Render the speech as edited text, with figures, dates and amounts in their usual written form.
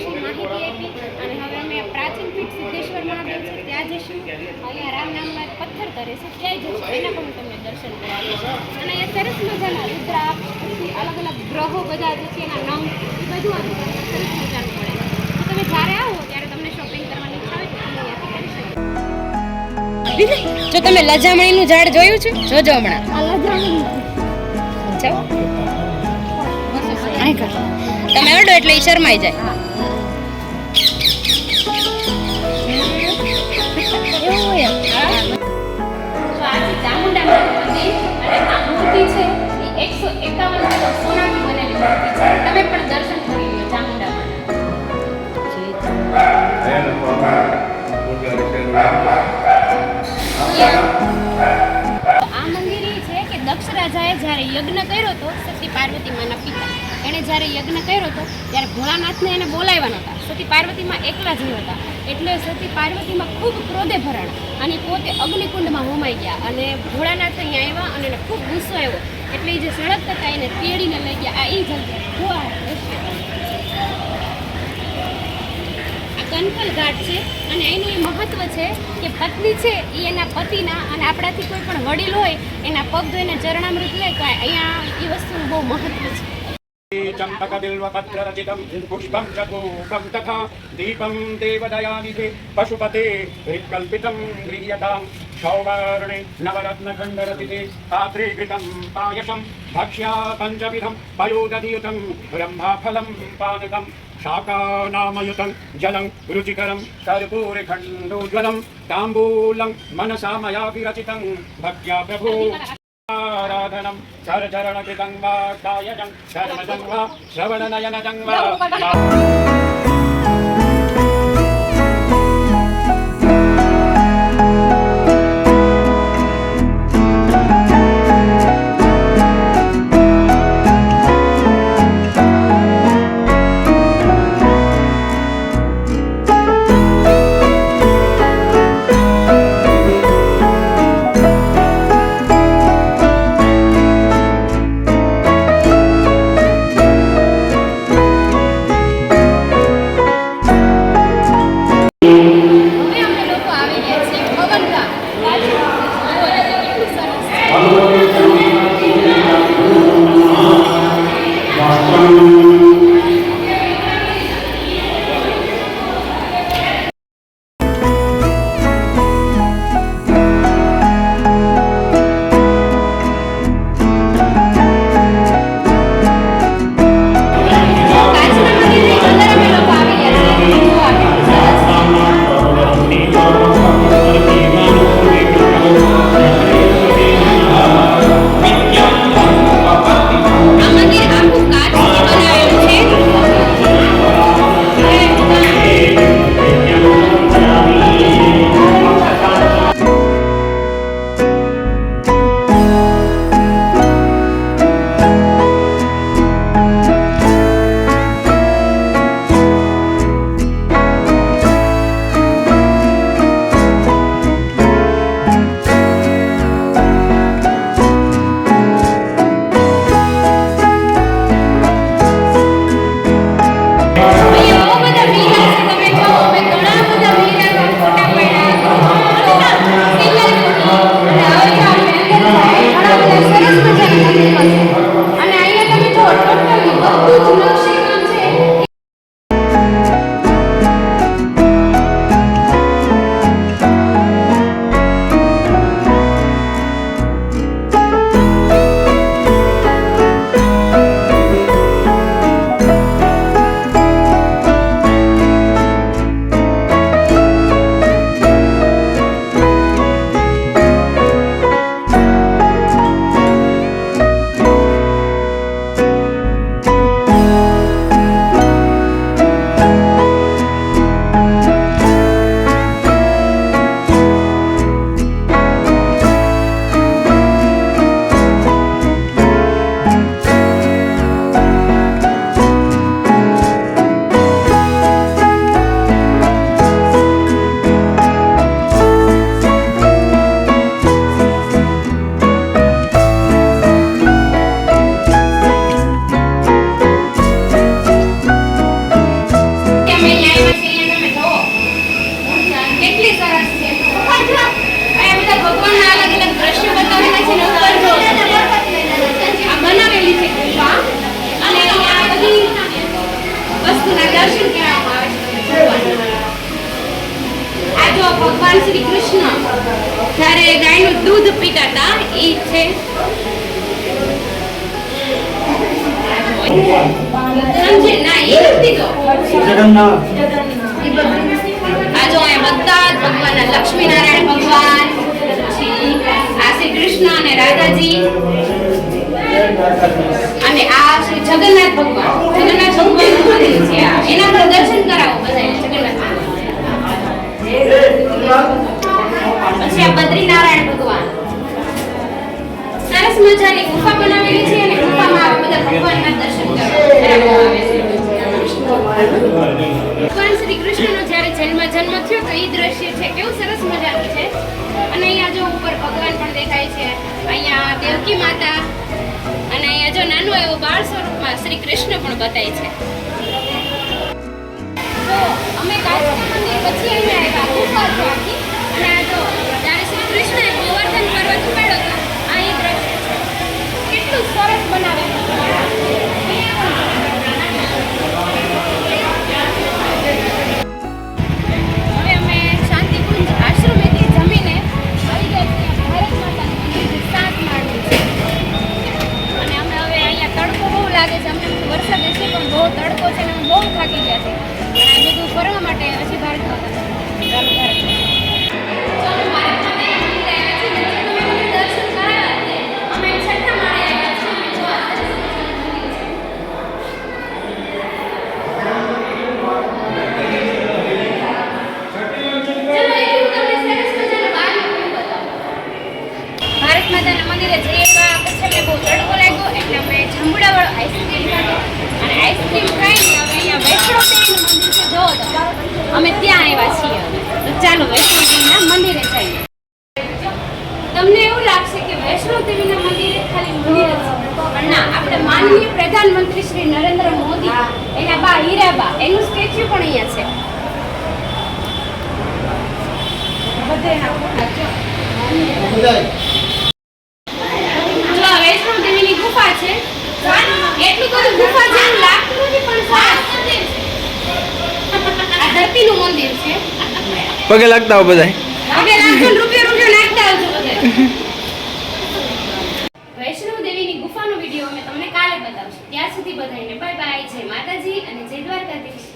આખી માહિતી આપી અને હવે અમે પ્રાચીન પીઠ સિદ્ધેશ્વર મહાદેવ છે ત્યાં જઈશું. અહીંયા રામ નામનો એક પથ્થર ધરે છે ત્યાં જઈશું, એના પણ હું તમને દર્શન કરાવીશ. અને અહીંયા સરસ મજાના રુદ્રાક્ષ, પછી અલગ અલગ ગ્રહો બધા જે છે એના નંગ એ બધું આપણને સરસ મજાનું મળે છે. તો તમે જ્યારે આવો ત્યારે તમને શોપિંગ કરવાની ઈચ્છા હોય તો તમે અહીંયાથી કરી શકો. જો તમે લજામણીનું ઝાડ જોયું છે, જોજો હમણાં. આ લજામણી જાઓ આય કર, તમે અડો એટલે ઈ શરમાઈ જાય. એવું હોય તો આ છે ચામુંડામાનું મંદિર અને આ મૂર્તિ છે એ 151 કિલો સોનાથી બનેલી મૂર્તિ છે. તમે પણ દર્શન કરી લો આ મંદિર એ છે કે દક્ષ રાજાએ જ્યારે યજ્ઞ કર્યો હતો, સતી પાર્વતી માના પિતા એણે જ્યારે યજ્ઞ કર્યો હતો ત્યારે ભોળાનાથને એને બોલાવ્યા નહોતા. સતી પાર્વતીમાં એકલા જ હતા એટલે સતી પાર્વતીમાં ખૂબ ક્રોધે ભરાણ અને પોતે અગ્નિકુંડમાં હોમાઈ ગયા. અને ભોળાનાથ અહીંયા આવ્યા અને એને ખૂબ ગુસ્સો આવ્યો એટલે એ જે સળગતા હતા એને તેડીને લઈ ગયા. આ એ જગ્યા કનકલ ઘાટ છે અને એનું એ મહત્વ છે કે પત્ની છે એ એના પતિના અને આપણાથી કોઈ પણ વડીલ હોય એના પગ ધોઈને ચરણામૃત લે તો અહીંયા એ વસ્તુનું બહુ મહત્વ છે. चम्पकबिल्वपत्ररचितं पुष्पं च धूपं तथा दीपं देवदयानिधे पशुपते हृत्कल्पितं गृह्यतां सौवर्णे नवरत्नखण्डरचिते पात्रे घृतं पायसं भक्ष्या पञ्चविधं पयोदधियुतं ब्रह्माफलं पानकं शाकानामयुतं जलं रुचिकरं कर्पूरखण्डोज्ज्वलं ताम्बूलं मनसा मया विरचितं भक्त्या प्रभो आराधनं चरणकृतं वा कायजं धर्मजं वा श्रवणनयनजं वा સમજે ના એ નથી તો જગન્નાથ આ જો અહીંયા બધા જ ભગવાનના લક્ષ્મીનારાયણ ભગવાન પછી આ શ્રી કૃષ્ણ અને રાધાજી અને આ શ્રી જગન્નાથ ભગવાન જગન્નાથ ભગવાનનું મંદિર છે આ. એના પર દર્શન કરાવો બધાને જગન્નાથ ભગવાન. પછી આ બદ્રીનારાયણ ભગવાન સરસ મજાની ગુફા બનાવેલી છે અને ગુફામાં આ બધા ભગવાનના દર્શન કરાવવામાં આવે છે. ભગવાન શ્રી કૃષ્ણનો જ્યારે જન્મ થયો તો એ દ્રશ્ય છે કેવું સરસ મજાનું છે. અને અહીંયા જો ઉપર ભગવાન પણ દેખાય છે, અહીંયા દેવકી માતા અને અહીંયા જો નાનું એવું બાળ સ્વરૂપમાં શ્રી કૃષ્ણ પણ બતાય છે. તો અમે કાશી મંદિર પછી અહીંયા આવ્યા ગુફા છે આખી. અને આ જો જ્યારે શ્રી કૃષ્ણએ ગોવર્ધન પર્વત ઉપાડ્યો હતો આ એ દ્રશ્ય છે. કેટલું સરસ બનાવેલું છે. હવે અમે શાંતિકુંજ આશ્રમેથી જમીને આવી ગયા છીએ ભારત માતાનું મંદિર જે 7 માળનું છે. અને અમે હવે અહીંયા તડકો બહુ લાગે છે, અમને વરસાદ હશે પણ બહુ તડકો છે અને અમે બહુ થાકી ગયા છે. અને આ બધું ફરવા માટે હજી ભારત માતા ચાલુ ભારત માતા. તો અમે ભારત માતાના મંદિરે આવ્યા છીએ. તમે મને દર્શન કરાવ્યા છે. અમે 6થા માળે આવ્યા છીએ. અમે જો આ સરસ મજાનું મંદિર છે. ભારત માતાના મંદિરે જઈએ પછી અમને બહુ તડકો લાગ્યો એટલે અમે જાંબુડાવાળો આઈસ્ક્રીમ ખાધો અને આઈસ્ક્રીમ ખાઈને હવે અહીંયા વૈષ્ણોદેવીનું મંદિર છે જોવો તો અમે ત્યાં આવ્યા છીએ. તો ચાલો વૈષ્ણોદેવીના મંદિરે જઈએ. તમને એવું લાગશે કે વૈષ્ણોદેવીના મંદિરે ખાલી મંદિર જ છે પણ ના, આપણે માનનીય પ્રધાનમંત્રી શ્રી નરેન્દ્ર મોદી એના બા હીરાબા એનું સ્ટેચ્યુ પણ અહીંયા છે. બધે એના ફોટા જો. જો આ વૈષ્ણોદેવીની ગુફા છે. એટલું બધું ગુફા જેવું લાગતું નથી પણ સારું મંદિર છે. આ ધરતીનું મંદિર છે. પગે લાગતા હો બધા. હવે લાખો રૂપિયો નાખતા આવજો બધા. વૈષ્ણોદેવીની ગુફાનો વિડીયો અમે તમને કાલે બતાવશું. ત્યાં સુધી બધાને બાય બાય, જય માતાજી અને જય દ્વારકાધીશ.